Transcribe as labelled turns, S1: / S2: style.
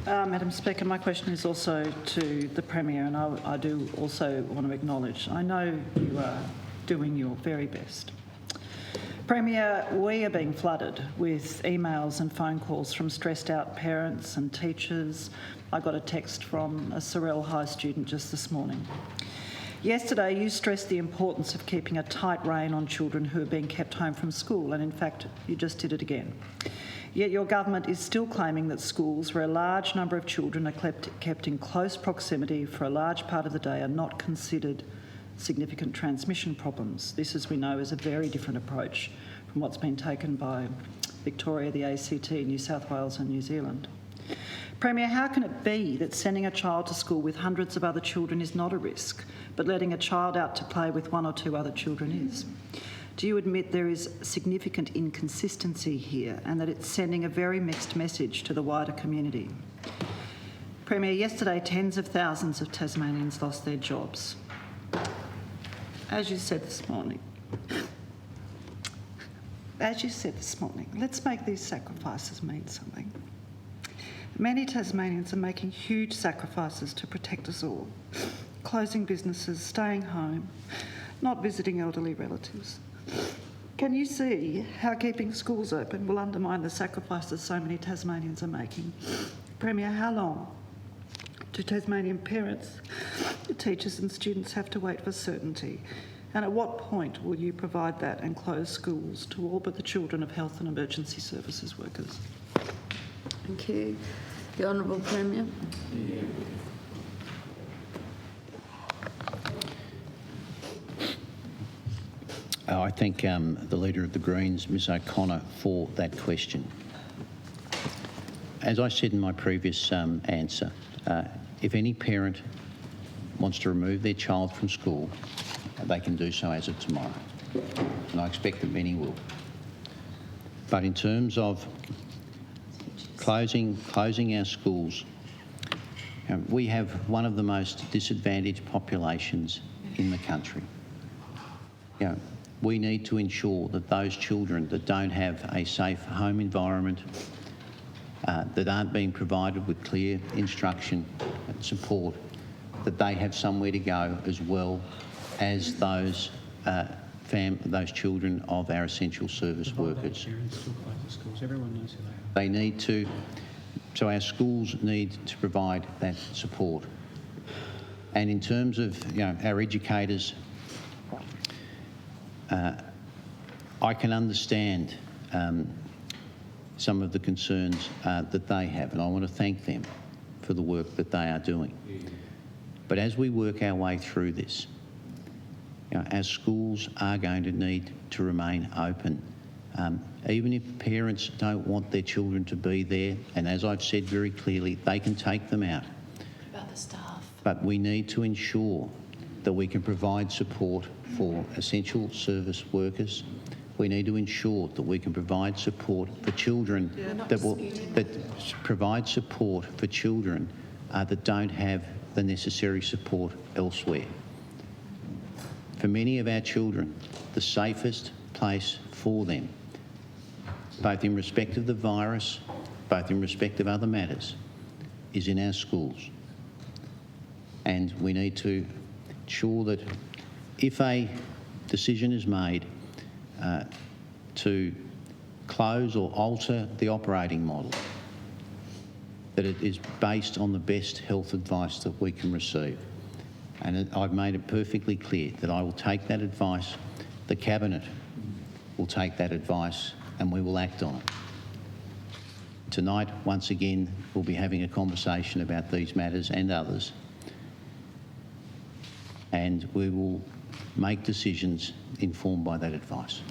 S1: Madam Speaker, my question is also to the Premier, and I do also want to acknowledge, I know you are doing your very best. Premier, we are being flooded with emails and phone calls from stressed out parents and teachers. I got a text from a Sorrel High student just this morning. Yesterday, you stressed the importance of keeping a tight rein on children who are being kept home from school, and in fact, you just did it again. Yet your government is still claiming that schools where a large number of children are kept in close proximity for a large part of the day are not considered significant transmission problems. This, as we know, is a very different approach from what's been taken by Victoria, the ACT, New South Wales and New Zealand. Premier, how can it be that sending a child to school with hundreds of other children is not a risk, but letting a child out to play with one or two other children is? Do you admit there is significant inconsistency here and that it's sending a very mixed message to the wider community? Premier, yesterday tens of thousands of Tasmanians lost their jobs. As you said this morning, let's make these sacrifices mean something. Many Tasmanians are making huge sacrifices to protect us all, closing businesses, staying home, not visiting elderly relatives. Can you see how keeping schools open will undermine the sacrifices so many Tasmanians are making? Premier, how long do Tasmanian parents, teachers and students have to wait for certainty? And at what point will you provide that and close schools to all but the children of health and emergency services workers?
S2: Thank you. The Honourable Premier.
S3: I thank the Leader of the Greens, Ms O'Connor, for that question. As I said in my previous answer, if any parent wants to remove their child from school, they can do so as of tomorrow, and I expect that many will. But in terms of closing our schools, we have one of the most disadvantaged populations in the country. We need to ensure that those children that don't have a safe home environment, that aren't being provided with clear instruction and support, that they have somewhere to go as well as those children of our essential service workers.
S4: Everyone knows who they are.
S3: They need to, so our schools need to provide that support. And in terms of our educators, I can understand some of the concerns that they have, and I want to thank them for the work that they are doing. But as we work our way through this, our schools are going to need to remain open. Even if parents don't want their children to be there, and as I've said very clearly, they can take them out.
S2: What about the staff?
S3: But we need to ensure that we can provide support for essential service workers. We need to ensure that we can provide support for children that provide support for children that don't have the necessary support elsewhere. For many of our children, the safest place for them, both in respect of the virus, both in respect of other matters, is in our schools. And we need to ensure that if a decision is made to close or alter the operating model, that it is based on the best health advice that we can receive. And I've made it perfectly clear that I will take that advice, the Cabinet will take that advice, and we will act on it. Tonight, once again, we'll be having a conversation about these matters and others, and we will make decisions informed by that advice.